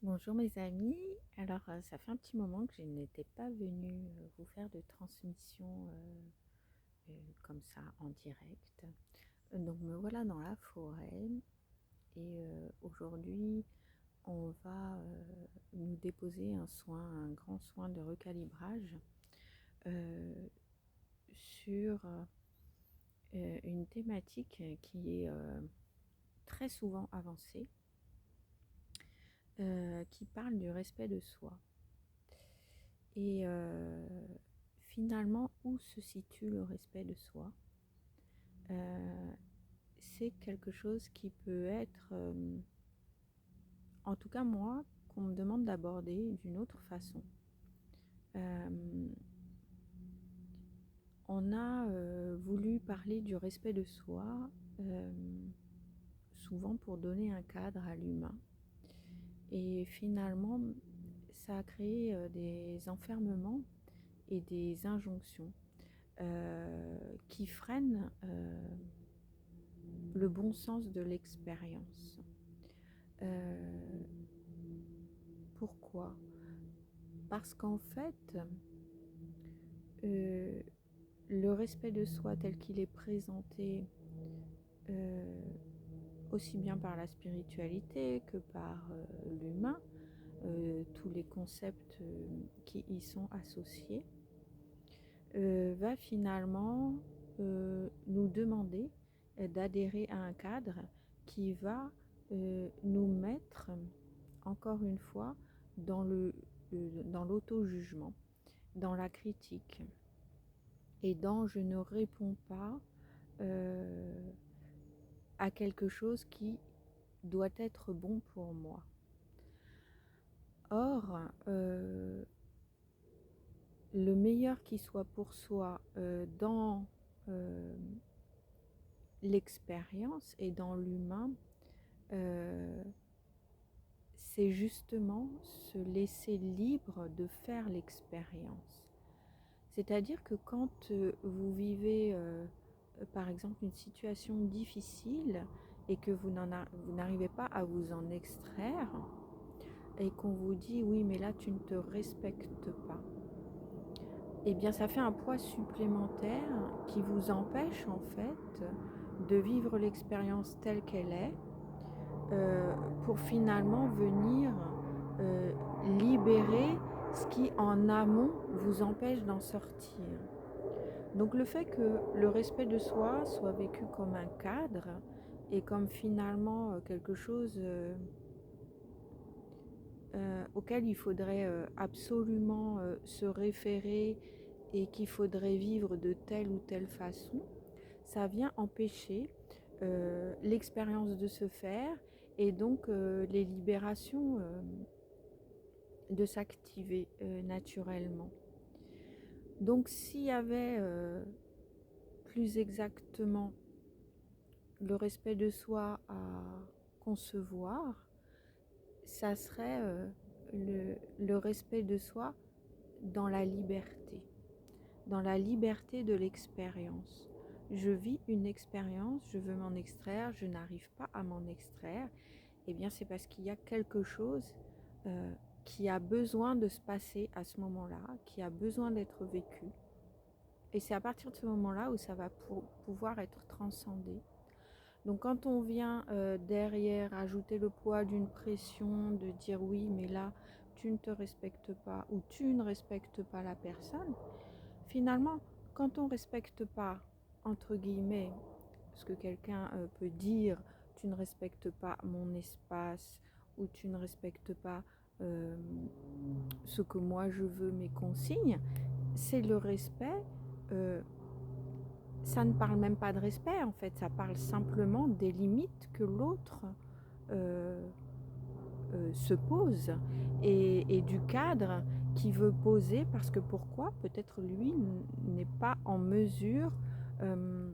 Bonjour mes amis, alors ça fait un petit moment que je n'étais pas venue vous faire de transmission comme ça en direct. Donc me voilà dans la forêt et aujourd'hui on va nous déposer un grand soin de recalibrage euh, sur une thématique qui est très souvent avancée, qui parle du respect de soi. Et finalement, où se situe le respect de soi? C'est quelque chose qui peut être, en tout cas moi, qu'on me demande d'aborder d'une autre façon. Euh, on a voulu parler du respect de soi, euh, souvent pour donner un cadre à l'humain. Et finalement, ça a créé des enfermements et des injonctions qui freinent le bon sens de l'expérience. Euh, Pourquoi? Parce qu'en fait, euh, le respect de soi tel qu'il est présenté, euh, aussi bien par la spiritualité que par l'humain, tous les concepts qui y sont associés, va finalement nous demander d'adhérer à un cadre qui va nous mettre, encore une fois, dans dans l'auto-jugement, dans la critique et dans je ne réponds pas euh, à quelque chose qui doit être bon pour moi. Or, le meilleur qui soit pour soi dans euh, l'expérience et dans l'humain, euh, c'est justement se laisser libre de faire l'expérience. C'est-à-dire que quand vous vivez, par exemple, une situation difficile et que vous n'arrivez pas à vous en extraire, et qu'on vous dit oui, mais là, tu ne te respectes pas, eh bien, ça fait un poids supplémentaire qui vous empêche, en fait, de vivre l'expérience telle qu'elle est, euh, pour finalement venir euh, libérer ce qui en amont vous empêche d'en sortir. Donc le fait que le respect de soi soit vécu comme un cadre et comme finalement quelque chose auquel il faudrait absolument se référer et qu'il faudrait vivre de telle ou telle façon, ça vient empêcher l'expérience de se faire et donc les libérations de s'activer naturellement. Donc s'il y avait plus exactement le respect de soi à concevoir, ça serait le respect de soi dans la liberté de l'expérience. Je vis une expérience, je veux m'en extraire, je n'arrive pas à m'en extraire, eh bien c'est parce qu'il y a quelque chose euh, qui a besoin de se passer à ce moment-là, qui a besoin d'être vécu. Et c'est à partir de ce moment-là où ça va pouvoir être transcendé. Donc quand on vient derrière ajouter le poids d'une pression, de dire oui, mais là, tu ne te respectes pas ou tu ne respectes pas la personne, finalement, quand on ne respecte pas, entre guillemets, ce que quelqu'un peut dire, tu ne respectes pas mon espace ou tu ne respectes pas euh, ce que moi je veux, mes consignes, c'est le respect. euh, Ça ne parle même pas de respect en fait, ça parle simplement des limites que l'autre euh, se pose et du cadre qu'il veut poser parce que pourquoi peut-être lui n'est pas en mesure euh,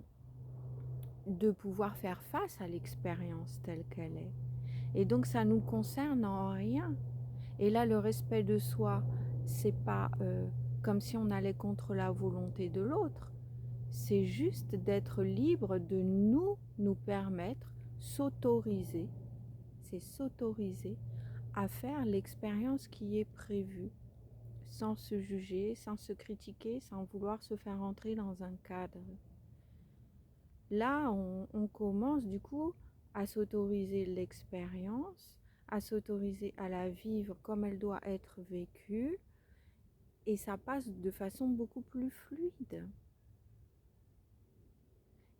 de pouvoir faire face à l'expérience telle qu'elle est. Et donc ça nous concerne en rien. Et là le respect de soi, c'est pas comme si on allait contre la volonté de l'autre. C'est juste d'être libre de nous permettre, s'autoriser, c'est s'autoriser à faire l'expérience qui est prévue, sans se juger, sans se critiquer, sans vouloir se faire entrer dans un cadre. Là, on commence du coup à s'autoriser l'expérience, à s'autoriser à la vivre comme elle doit être vécue, et ça passe de façon beaucoup plus fluide.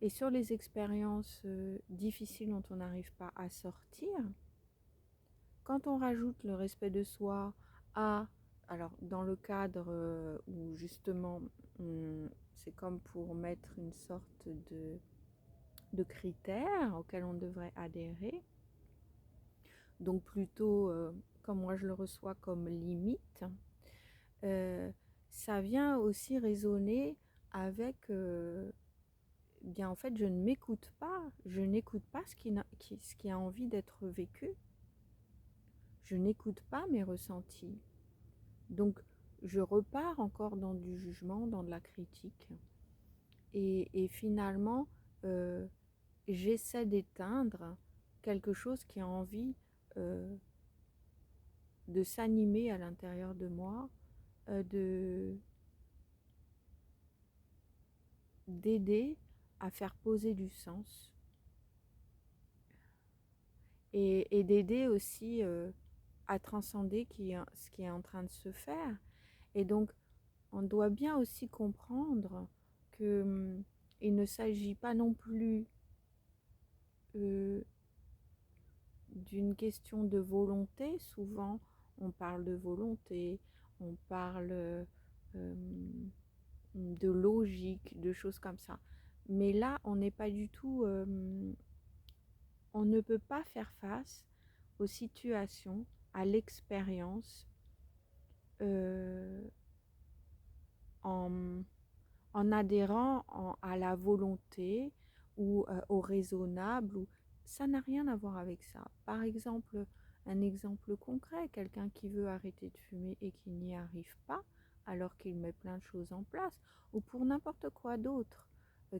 Et sur les expériences difficiles dont on n'arrive pas à sortir, quand on rajoute le respect de soi à, alors dans le cadre où justement c'est comme pour mettre une sorte de critères auxquels on devrait adhérer, donc plutôt comme moi je le reçois comme limite, ça vient aussi résonner avec bien en fait je ne m'écoute pas, je n'écoute pas ce qui a envie d'être vécu, je n'écoute pas mes ressentis, donc je repars encore dans du jugement, dans de la critique, et finalement j'essaie d'éteindre quelque chose qui a envie de s'animer à l'intérieur de moi, d'aider à faire poser du sens, et d'aider aussi à transcender ce qui est en train de se faire. Et donc, on doit bien aussi comprendre que il ne s'agit pas non plus d'une question de volonté. Souvent, on parle de volonté, on parle de logique, de choses comme ça. Mais là, on n'est pas du tout... on ne peut pas faire face aux situations, à l'expérience, en, en adhérant à la volonté ou au raisonnable. Ça n'a rien à voir avec ça. Par exemple, un exemple concret, quelqu'un qui veut arrêter de fumer et qui n'y arrive pas, alors qu'il met plein de choses en place, ou pour n'importe quoi d'autre.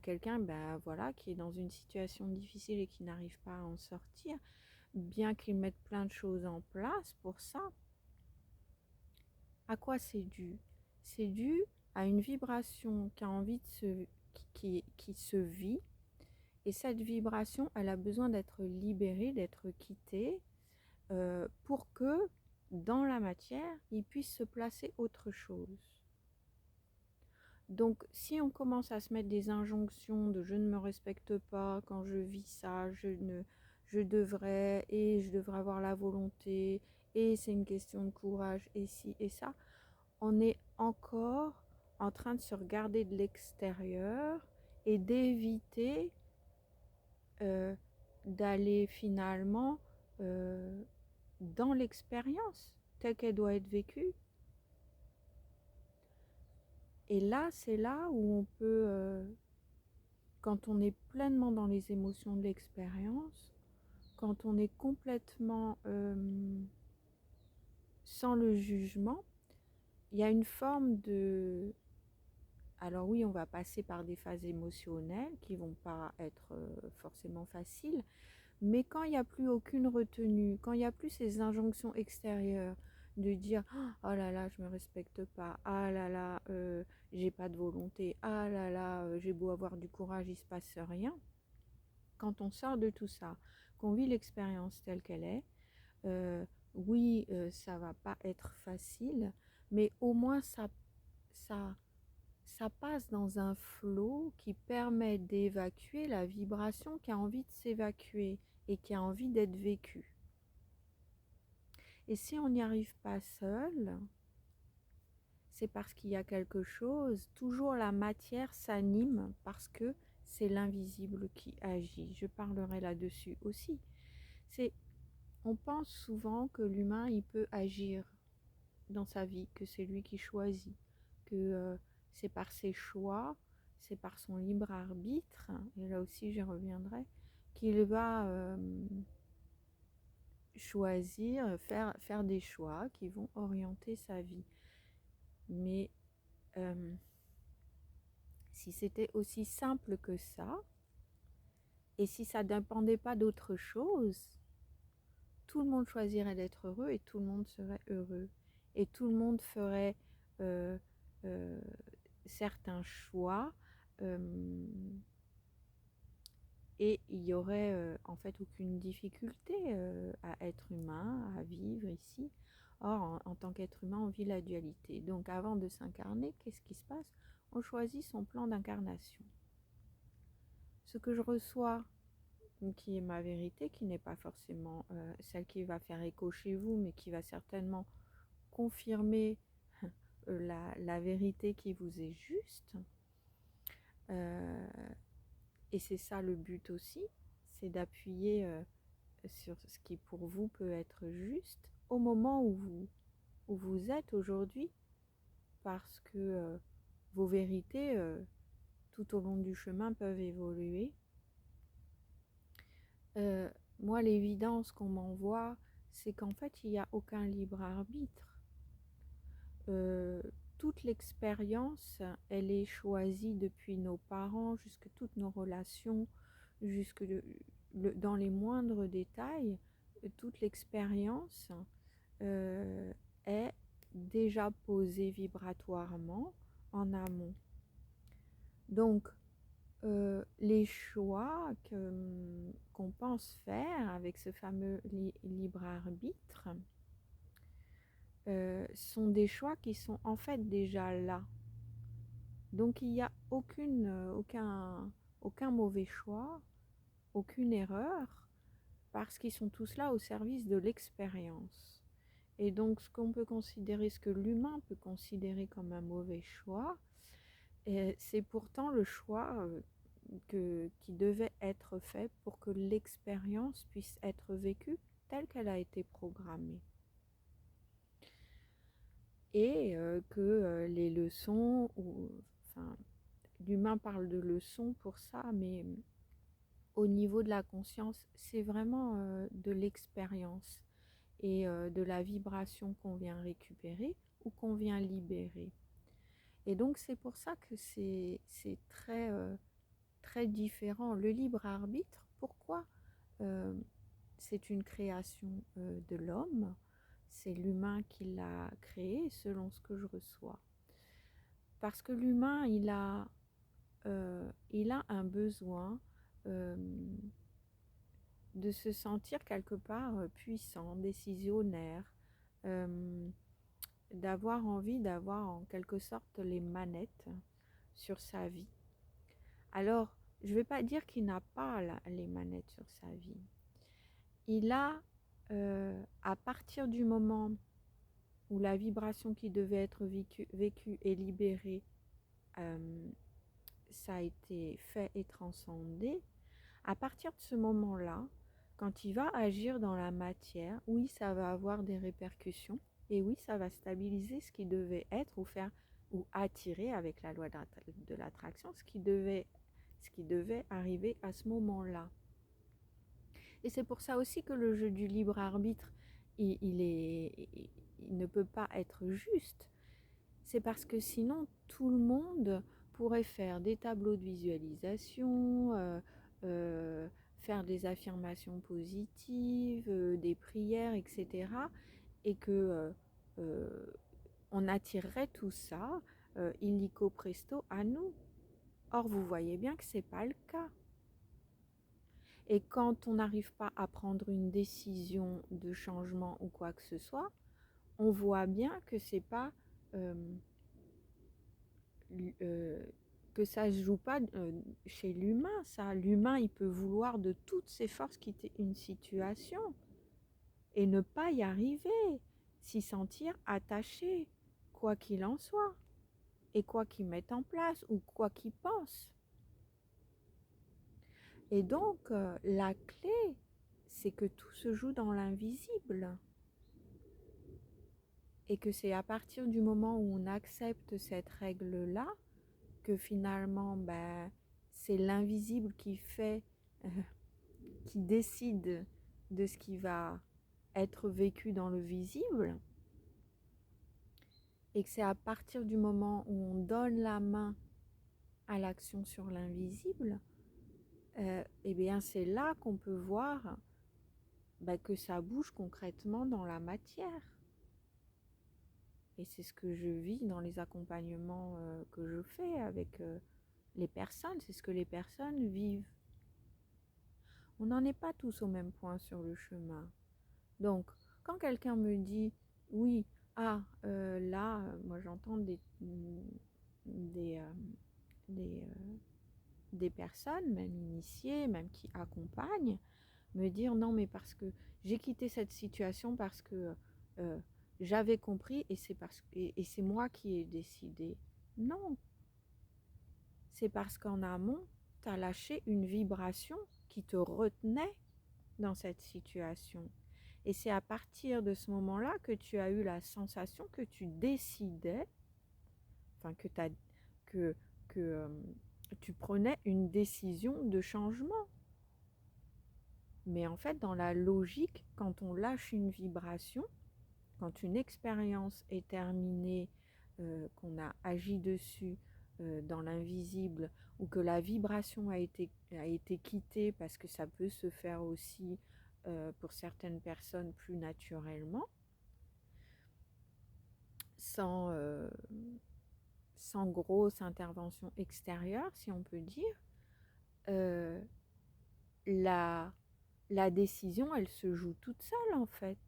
Quelqu'un ben, voilà, qui est dans une situation difficile et qui n'arrive pas à en sortir, bien qu'il mette plein de choses en place pour ça. À quoi c'est dû? C'est dû à une vibration qui a envie qui se vit, et cette vibration, elle a besoin d'être libérée, d'être quittée, pour que dans la matière, il puisse se placer autre chose. Donc si on commence à se mettre des injonctions de je ne me respecte pas quand je vis ça, je devrais, et je devrais avoir la volonté, et c'est une question de courage, et ci et ça, on est encore en train de se regarder de l'extérieur et d'éviter d'aller finalement dans l'expérience telle qu'elle doit être vécue. Et là, c'est là où on peut, quand on est pleinement dans les émotions de l'expérience, quand on est complètement sans le jugement, il y a une forme de... Alors oui, on va passer par des phases émotionnelles qui vont pas être forcément faciles, mais quand il n'y a plus aucune retenue, quand il n'y a plus ces injonctions extérieures de dire oh là là, je me respecte pas, ah là là, j'ai pas de volonté, ah là là, j'ai beau avoir du courage, il se passe rien. Quand on sort de tout ça, qu'on vit l'expérience telle qu'elle est, oui, ça va pas être facile, mais au moins ça, ça passe dans un flot qui permet d'évacuer la vibration qui a envie de s'évacuer et qui a envie d'être vécue. Et si on n'y arrive pas seul, c'est parce qu'il y a quelque chose, toujours la matière s'anime parce que c'est l'invisible qui agit. Je parlerai là-dessus aussi. On pense souvent que l'humain, il peut agir dans sa vie, que c'est lui qui choisit, que c'est par ses choix, c'est par son libre arbitre, et là aussi j'y reviendrai, qu'il va choisir, faire des choix qui vont orienter sa vie. Mais si c'était aussi simple que ça, et si ça ne dépendait pas d'autre chose, tout le monde choisirait d'être heureux et tout le monde serait heureux. Et tout le monde ferait euh, euh, certains choix et il n'y aurait en fait aucune difficulté à être humain, à vivre ici. Or, en tant qu'être humain, on vit la dualité. Donc avant de s'incarner, qu'est-ce qui se passe? On choisit son plan d'incarnation. Ce que je reçois, qui est ma vérité, qui n'est pas forcément celle qui va faire écho chez vous, mais qui va certainement confirmer la vérité qui vous est juste. Et c'est ça le but aussi, c'est d'appuyer sur ce qui pour vous peut être juste au moment où vous êtes aujourd'hui, parce que vos vérités tout au long du chemin peuvent évoluer. Moi, l'évidence qu'on m'envoie, c'est qu'en fait, il n'y a aucun libre arbitre. Toute l'expérience, elle est choisie depuis nos parents, jusque toutes nos relations, jusque dans les moindres détails. Toute l'expérience est déjà posée vibratoirement en amont. Donc, les choix qu'on pense faire avec ce fameux libre arbitre sont des choix qui sont en fait déjà là. Donc il n'y a aucun mauvais choix, aucune erreur, parce qu'ils sont tous là au service de l'expérience. Et donc ce qu'on peut considérer, ce que l'humain peut considérer comme un mauvais choix, c'est pourtant le choix qui devait être fait pour que l'expérience puisse être vécue telle qu'elle a été programmée. Et que les leçons, enfin, l'humain parle de leçons pour ça, mais au niveau de la conscience, c'est vraiment de l'expérience et de la vibration qu'on vient récupérer ou qu'on vient libérer. Et donc c'est pour ça que c'est très, très différent. Le libre arbitre, pourquoi c'est une création de l'homme? C'est l'humain qui l'a créé selon ce que je reçois. Parce que l'humain, il a un besoin de se sentir quelque part puissant, décisionnaire, d'avoir envie d'avoir en quelque sorte les manettes sur sa vie. Alors, je ne vais pas dire qu'il n'a pas les manettes sur sa vie. Il a, à partir du moment où la vibration qui devait être vécue et libérée, ça a été fait et transcendé, à partir de ce moment-là, quand il va agir dans la matière, oui, ça va avoir des répercussions, et oui, ça va stabiliser ce qui devait être ou attirer avec la loi de l'attraction, ce qui devait arriver à ce moment-là. Et c'est pour ça aussi que le jeu du libre arbitre, il ne peut pas être juste. C'est parce que sinon, tout le monde pourrait faire des tableaux de visualisation, faire des affirmations positives, des prières, etc. Et que on attirerait tout ça illico presto à nous. Or, vous voyez bien que ce n'est pas le cas. Et quand on n'arrive pas à prendre une décision de changement ou quoi que ce soit, on voit bien que c'est pas que ça se joue pas chez l'humain. Ça, l'humain, il peut vouloir de toutes ses forces quitter une situation et ne pas y arriver, s'y sentir attaché, quoi qu'il en soit, et quoi qu'il mette en place ou quoi qu'il pense. Et donc, la clé, c'est que tout se joue dans l'invisible. Et que c'est à partir du moment où on accepte cette règle-là, que finalement, c'est l'invisible qui qui décide de ce qui va être vécu dans le visible. Et que c'est à partir du moment où on donne la main à l'action sur l'invisible, eh bien c'est là qu'on peut voir que ça bouge concrètement dans la matière. Et c'est ce que je vis dans les accompagnements que je fais avec les personnes, c'est ce que les personnes vivent. On n'en est pas tous au même point sur le chemin. Donc, quand quelqu'un me dit, oui, là, moi j'entends des, euh, des, euh, des personnes, même initiées, même qui accompagnent, me dire, non, mais parce que j'ai quitté cette situation parce que euh, j'avais compris et c'est moi qui ai décidé. Non, c'est parce qu'en amont, tu as lâché une vibration qui te retenait dans cette situation. Et c'est à partir de ce moment-là que tu as eu la sensation que tu décidais, enfin que, que tu prenais une décision de changement. Mais en fait, dans la logique, quand on lâche une vibration, quand une expérience est terminée, qu'on a agi dessus dans l'invisible, ou que la vibration a été quittée, parce que ça peut se faire aussi pour certaines personnes plus naturellement, sans, sans grosse intervention extérieure, si on peut dire, euh, la, la décision, elle se joue toute seule en fait.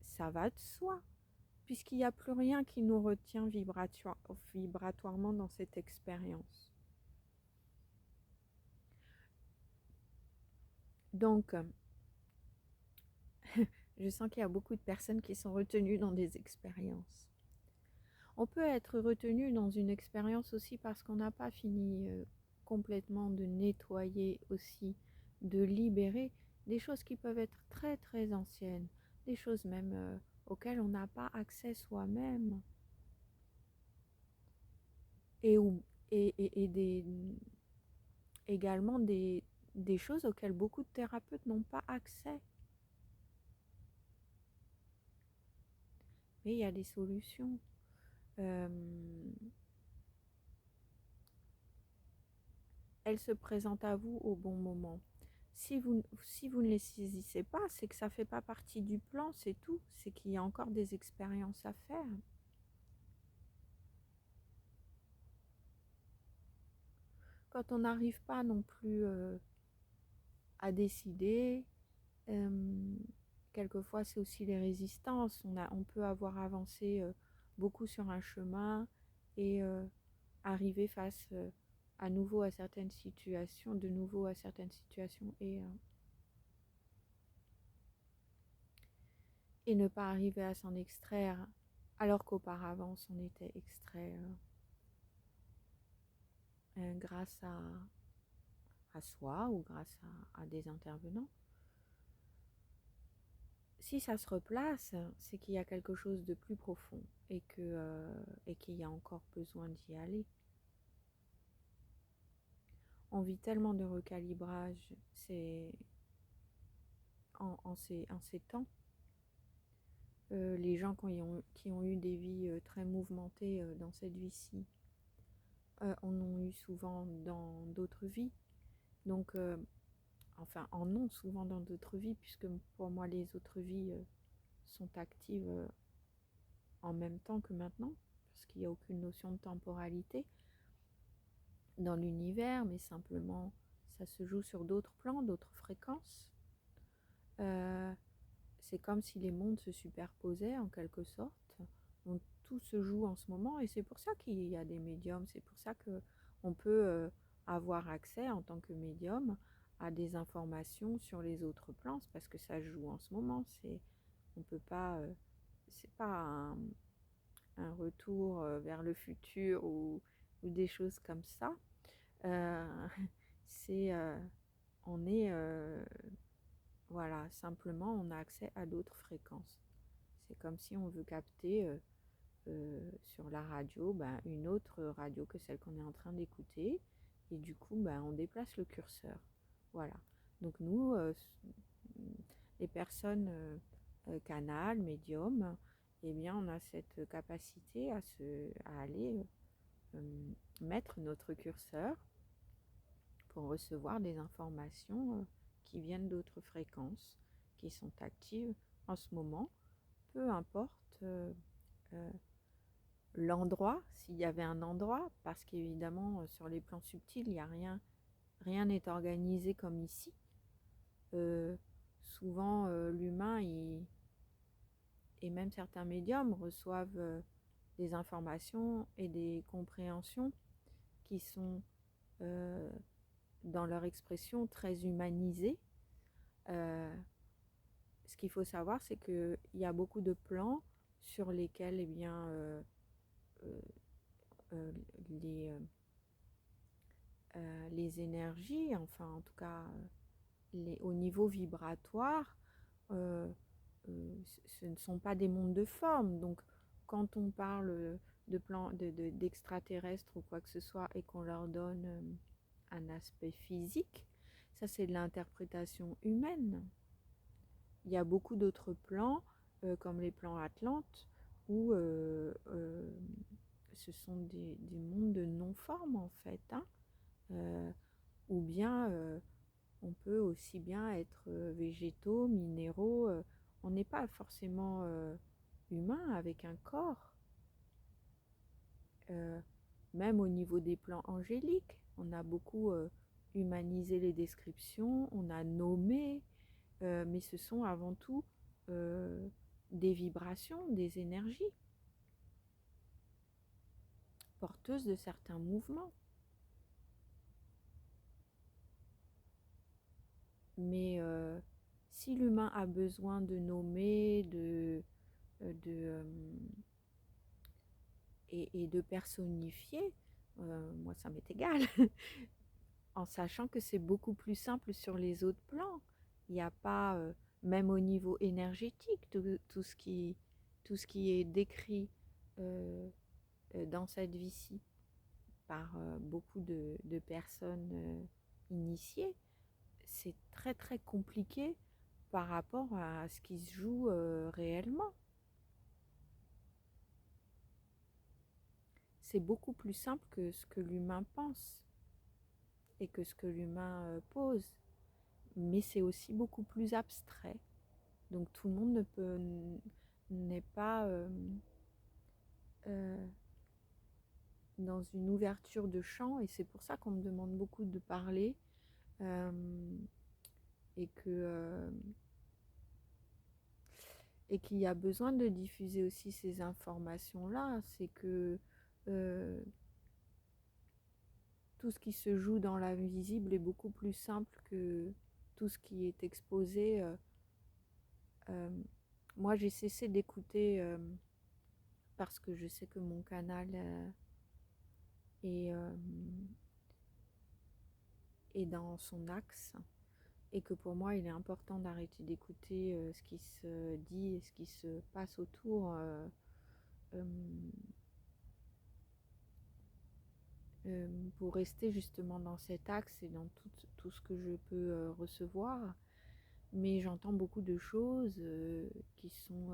Ça va de soi, puisqu'il n'y a plus rien qui nous retient vibratoirement dans cette expérience. Donc, je sens qu'il y a beaucoup de personnes qui sont retenues dans des expériences. On peut être retenu dans une expérience aussi parce qu'on n'a pas fini complètement de nettoyer aussi, de libérer des choses qui peuvent être très très anciennes, des choses même auxquelles on n'a pas accès soi-même. Et, également des choses auxquelles beaucoup de thérapeutes n'ont pas accès. Mais il y a des solutions. Elles se présentent à vous au bon moment. Si vous ne les saisissez pas, c'est que ça ne fait pas partie du plan, c'est tout. C'est qu'il y a encore des expériences à faire. Quand on n'arrive pas non plus à décider, quelquefois c'est aussi les résistances. On peut avoir avancé beaucoup sur un chemin et arriver face à nouveau à certaines situations, de nouveau à certaines situations et ne pas arriver à s'en extraire alors qu'auparavant on s'en était extrait grâce à soi ou grâce à des intervenants. Si ça se replace, c'est qu'il y a quelque chose de plus profond et qu'il y a encore besoin d'y aller. On vit tellement de recalibrage en ces temps. Les gens qui ont eu des vies très mouvementées dans cette vie-ci en ont eu souvent dans d'autres vies. Donc, en ont souvent dans d'autres vies, puisque pour moi les autres vies sont actives en même temps que maintenant, parce qu'il n'y a aucune notion de temporalité dans l'univers, mais simplement ça se joue sur d'autres plans, d'autres fréquences. C'est comme si les mondes se superposaient en quelque sorte. Donc tout se joue en ce moment et c'est pour ça qu'il y a des médiums, c'est pour ça qu'on peut avoir accès en tant que médium à des informations sur les autres plans, parce que ça joue en ce moment. On peut pas, c'est pas un retour vers le futur ou des choses comme ça. Euh, c'est, on est voilà, simplement on a accès à d'autres fréquences. C'est comme si on veut capter sur la radio une autre radio que celle qu'on est en train d'écouter. Et du coup, on déplace le curseur. Voilà. Donc nous, les personnes canal, médium, eh bien, on a cette capacité à aller mettre notre curseur pour recevoir des informations qui viennent d'autres fréquences, qui sont actives en ce moment, peu importe l'endroit, s'il y avait un endroit, parce qu'évidemment sur les plans subtils, il n'y a rien n'est organisé comme ici. Souvent l'humain et même certains médiums reçoivent des informations et des compréhensions qui sont dans leur expression très humanisées. Ce qu'il faut savoir, c'est qu'il y a beaucoup de plans sur lesquels eh bien, euh, les, les énergies, enfin en tout cas au niveau vibratoire, ce ne sont pas des mondes de forme. Donc quand on parle de plans d'extraterrestres ou quoi que ce soit et qu'on leur donne un aspect physique, ça c'est de l'interprétation humaine. Il y a beaucoup d'autres plans, comme les plans Atlantes, où ce sont des mondes de non-forme en fait, hein. Ou bien on peut aussi bien être végétaux, minéraux. On n'est pas forcément humain avec un corps. Même au niveau des plans angéliques, on a beaucoup humanisé les descriptions, on a nommé, mais ce sont avant tout des vibrations, des énergies porteuses de certains mouvements. Mais si l'humain a besoin de nommer, et de personnifier, moi ça m'est égal, en sachant que c'est beaucoup plus simple sur les autres plans. Il n'y a pas, même au niveau énergétique, tout ce qui est décrit dans cette vie-ci par beaucoup de personnes initiées, c'est très très compliqué par rapport à ce qui se joue réellement. C'est beaucoup plus simple que ce que l'humain pense et que ce que l'humain pose, mais c'est aussi beaucoup plus abstrait. Donc tout le monde n'est pas dans une ouverture de champ, et c'est pour ça qu'on me demande beaucoup de parler euh, et qu'il y a besoin de diffuser aussi ces informations-là. C'est que tout ce qui se joue dans l'invisible est beaucoup plus simple que tout ce qui est exposé. Moi, j'ai cessé d'écouter parce que je sais que mon canal est dans son axe, et que pour moi, il est important d'arrêter d'écouter ce qui se dit et ce qui se passe autour. Pour rester justement dans cet axe et dans tout ce que je peux recevoir. Mais j'entends beaucoup de choses qui sont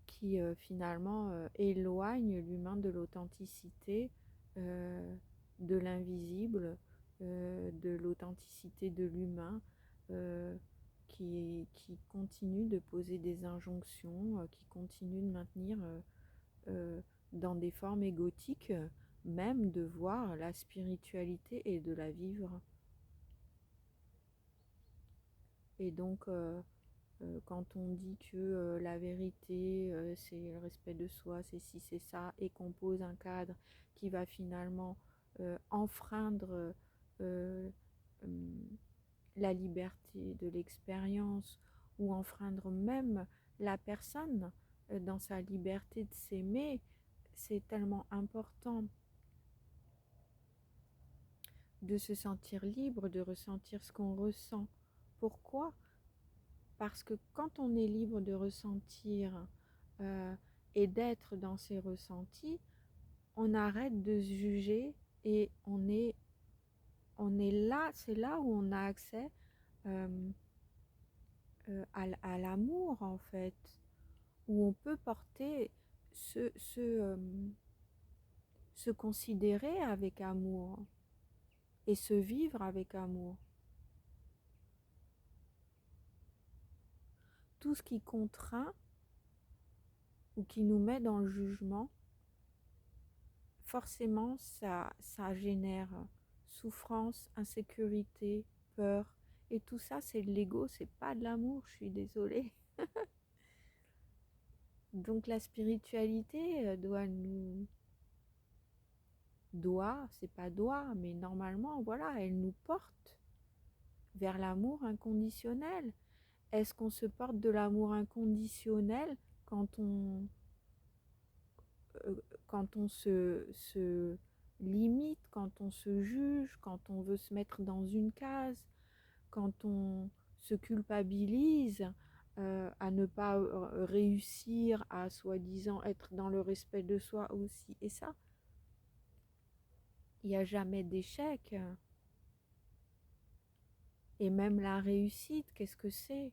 qui finalement éloignent l'humain de l'authenticité, de l'invisible, de l'authenticité de l'humain, qui continue de poser des injonctions, qui continue de maintenir dans des formes égotiques, même de voir la spiritualité et de la vivre. Et donc, quand on dit que la vérité, c'est le respect de soi, c'est ci, c'est ça, et qu'on pose un cadre qui va finalement enfreindre euh, la liberté de l'expérience, ou enfreindre même la personne dans sa liberté de s'aimer, c'est tellement important de se sentir libre, de ressentir ce qu'on ressent. Pourquoi ? Parce que quand on est libre de ressentir euh, et d'être dans ses ressentis, on arrête de se juger, et on est là, c'est là où on a accès à l'amour en fait, où on peut porter se considérer avec amour et se vivre avec amour. tout ce qui contraint ou qui nous met dans le jugement, forcément ça génère souffrance, insécurité, peur. Et tout ça, c'est de l'ego, c'est pas de l'amour, je suis désolée. Donc la spiritualité c'est pas doit, mais normalement, voilà, elle nous porte vers l'amour inconditionnel. Est-ce qu'on se porte de l'amour inconditionnel quand on, quand on se limite, quand on se juge, quand on veut se mettre dans une case, quand on se culpabilise à ne pas réussir à soi-disant être dans le respect de soi aussi. Et ça, il n'y a jamais d'échec. Et même la réussite, qu'est-ce que c'est?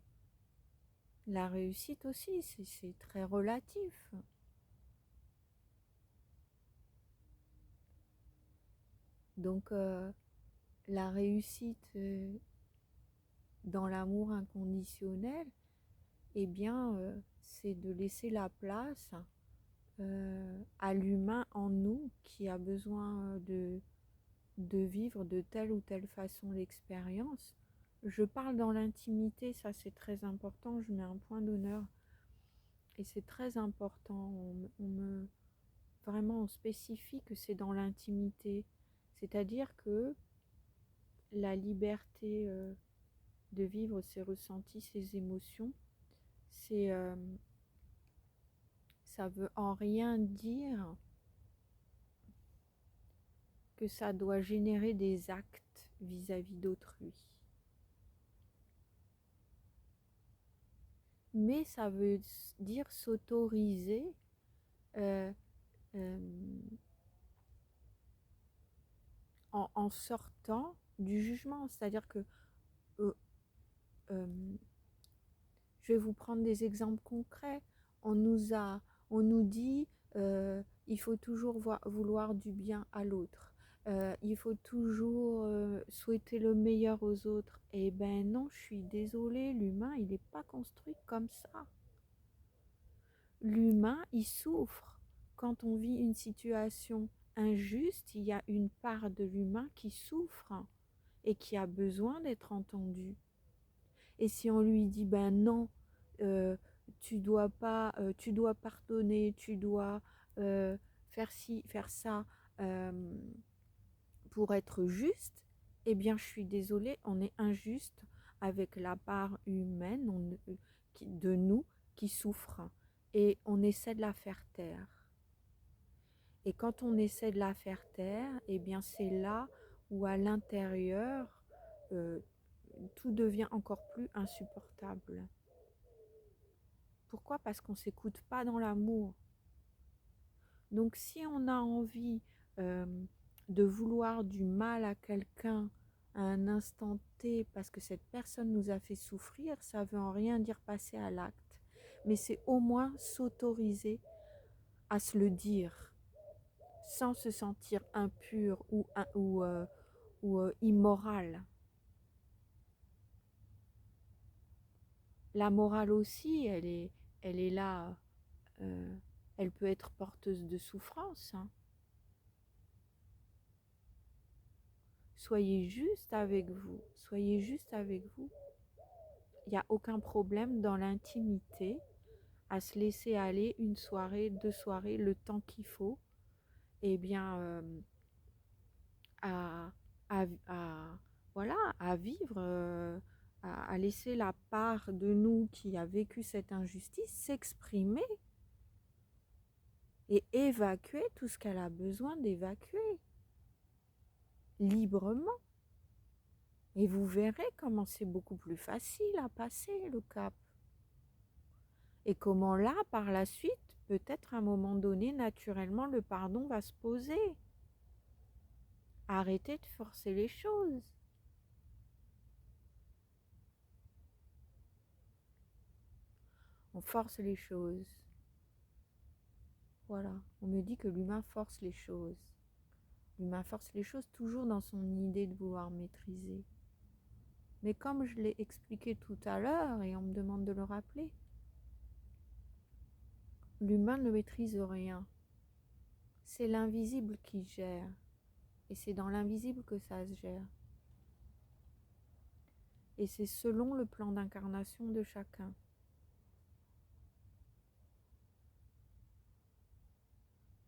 La réussite aussi, c'est très relatif. Donc la réussite dans l'amour inconditionnel, eh bien, c'est de laisser la place à l'humain en nous qui a besoin de vivre de telle ou telle façon l'expérience. Je parle dans l'intimité, ça c'est très important, je mets un point d'honneur. Et c'est très important, vraiment on spécifie que c'est dans l'intimité. C'est-à-dire que la liberté de vivre ses ressentis, ses émotions, ça veut en rien dire que ça doit générer des actes vis-à-vis d'autrui. Mais ça veut dire s'autoriser en sortant du jugement. C'est-à-dire que je vais vous prendre des exemples concrets. On nous dit il faut toujours vouloir du bien à l'autre. Il faut toujours souhaiter le meilleur aux autres. Eh ben non, je suis désolée, l'humain, il n'est pas construit comme ça. L'humain, il souffre. Quand on vit une situation injuste, il y a une part de l'humain qui souffre et qui a besoin d'être entendu. Et si on lui dit ben non, tu dois pas, tu dois pardonner, tu dois faire ci, faire ça pour être juste, eh bien je suis désolée, on est injuste avec la part humaine de nous qui souffre et on essaie de la faire taire. Et quand on essaie de la faire taire, eh bien c'est là où à l'intérieur tout devient encore plus insupportable. Pourquoi? Parce qu'on ne s'écoute pas dans l'amour. Donc si on a envie de vouloir du mal à quelqu'un à un instant T parce que cette personne nous a fait souffrir, ça ne veut en rien dire passer à l'acte. Mais c'est au moins s'autoriser à se le dire sans se sentir impur ou immoral. La morale aussi, elle est là, elle peut être porteuse de souffrance. Hein. Soyez juste avec vous, soyez juste avec vous. Il n'y a aucun problème dans l'intimité à se laisser aller une soirée, 2 soirées, le temps qu'il faut, et bien à, voilà, à vivre, à laisser la part de nous qui a vécu cette injustice s'exprimer et évacuer tout ce qu'elle a besoin d'évacuer librement. Et vous verrez comment c'est beaucoup plus facile à passer le cap. Et comment là, par la suite, peut-être à un moment donné, naturellement, le pardon va se poser. Arrêtez de forcer les choses. On force les choses. Voilà, on me dit que l'humain force les choses. L'humain force les choses toujours dans son idée de vouloir maîtriser. Mais comme je l'ai expliqué tout à l'heure, et on me demande de le rappeler, l'humain ne maîtrise rien. C'est l'invisible qui gère. Et c'est dans l'invisible que ça se gère. Et c'est selon le plan d'incarnation de chacun.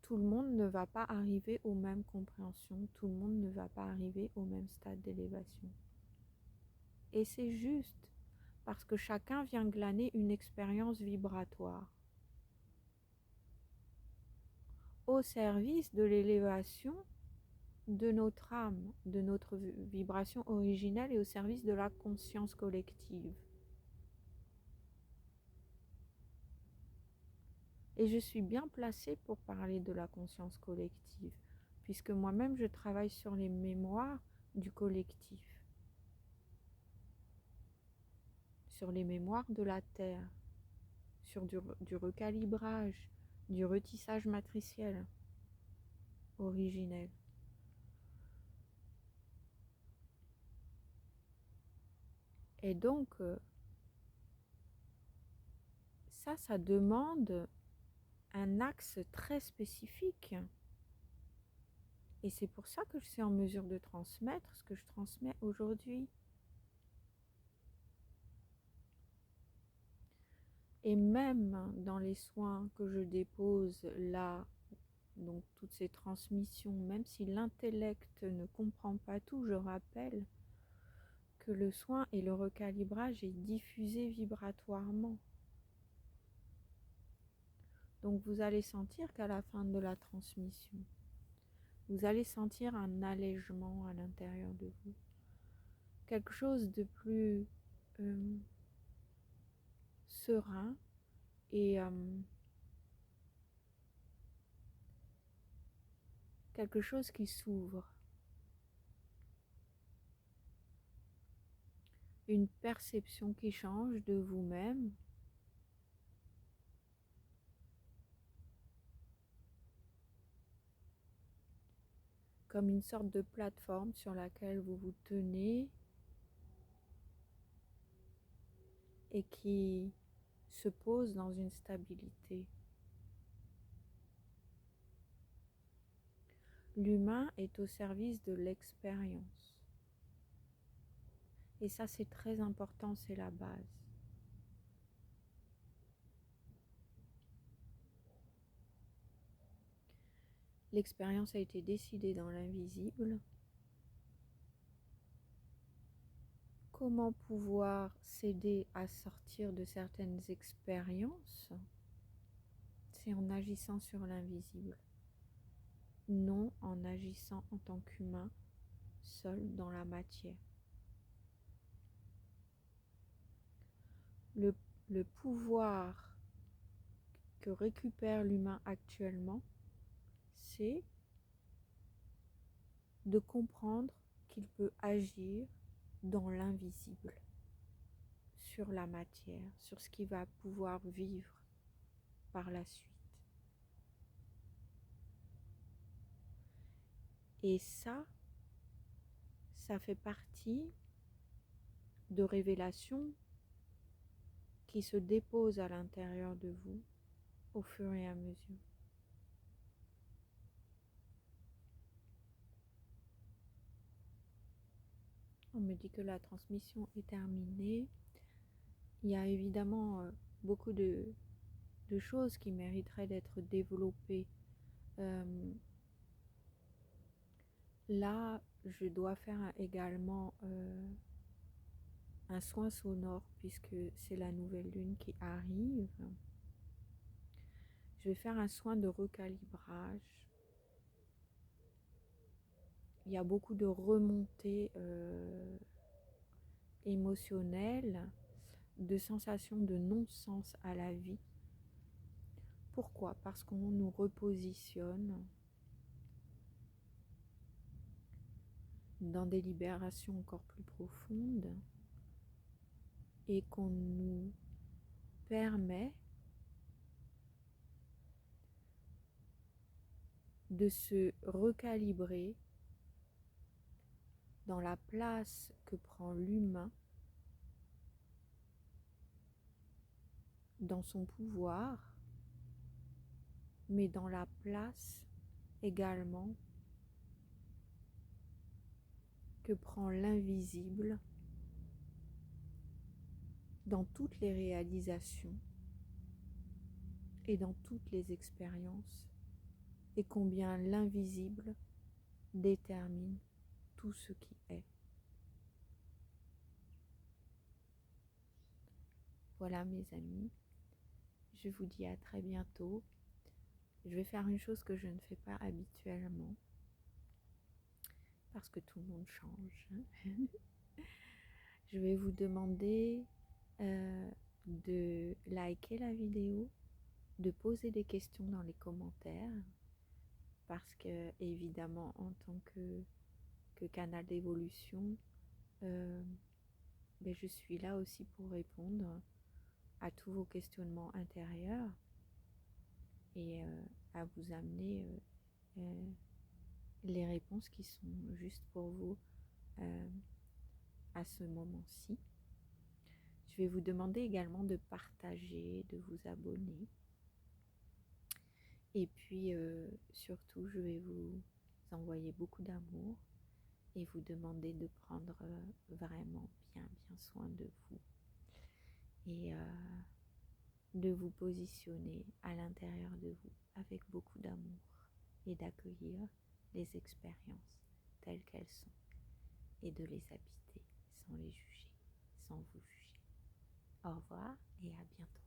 Tout le monde ne va pas arriver aux mêmes compréhensions, tout le monde ne va pas arriver au même stade d'élévation. Et c'est juste, parce que chacun vient glaner une expérience vibratoire au service de l'élévation de notre âme, de notre vibration originelle et au service de la conscience collective. Et je suis bien placée pour parler de la conscience collective, puisque moi-même je travaille sur les mémoires du collectif, sur les mémoires de la Terre, sur du recalibrage, du retissage matriciel originel. Et donc, ça demande un axe très spécifique. Et c'est pour ça que je suis en mesure de transmettre ce que je transmets aujourd'hui. Et même dans les soins que je dépose là, donc toutes ces transmissions, même si l'intellect ne comprend pas tout, je rappelle que le soin et le recalibrage est diffusé vibratoirement. Donc vous allez sentir qu'à la fin de la transmission, vous allez sentir un allègement à l'intérieur de vous. Quelque chose de plus serein et quelque chose qui s'ouvre. Une perception qui change de vous-même. Comme une sorte de plateforme sur laquelle vous vous tenez et qui se pose dans une stabilité. L'humain est au service de l'expérience. Et ça, c'est très important, c'est la base. L'expérience a été décidée dans l'invisible. Comment pouvoir s'aider à sortir de certaines expériences? C'est en agissant sur l'invisible, non en agissant en tant qu'humain, seul dans la matière. Le pouvoir que récupère l'humain actuellement, c'est de comprendre qu'il peut agir dans l'invisible, sur la matière, sur ce qu'il va pouvoir vivre par la suite. Et ça fait partie de révélations qui se déposent à l'intérieur de vous au fur et à mesure. On me dit que la transmission est terminée. Il y a évidemment beaucoup de choses qui mériteraient d'être développées. Là, je dois faire également un soin sonore puisque c'est la nouvelle lune qui arrive. Je vais faire un soin de recalibrage. Il y a beaucoup de remontées émotionnelles, de sensations de non-sens à la vie. Pourquoi? Parce qu'on nous repositionne dans des libérations encore plus profondes et qu'on nous permet de se recalibrer dans la place que prend l'humain dans son pouvoir, mais dans la place également que prend l'invisible dans toutes les réalisations et dans toutes les expériences, et combien l'invisible détermine tout ce qui est. Voilà mes amis, je vous dis à très bientôt. Je vais faire une chose que je ne fais pas habituellement, parce que tout le monde change. Je vais vous demander de liker la vidéo, de poser des questions dans les commentaires, parce que évidemment en tant que canal d'évolution, je suis là aussi pour répondre à tous vos questionnements intérieurs et à vous amener les réponses qui sont justes pour vous à ce moment-ci. Je vais vous demander également de partager, de vous abonner. Et puis surtout, je vais vous envoyer beaucoup d'amour et vous demander de prendre vraiment bien soin de vous. Et de vous positionner à l'intérieur de vous avec beaucoup d'amour et d'accueillir les expériences telles qu'elles sont et de les habiter sans les juger, sans vous juger. Au revoir et à bientôt.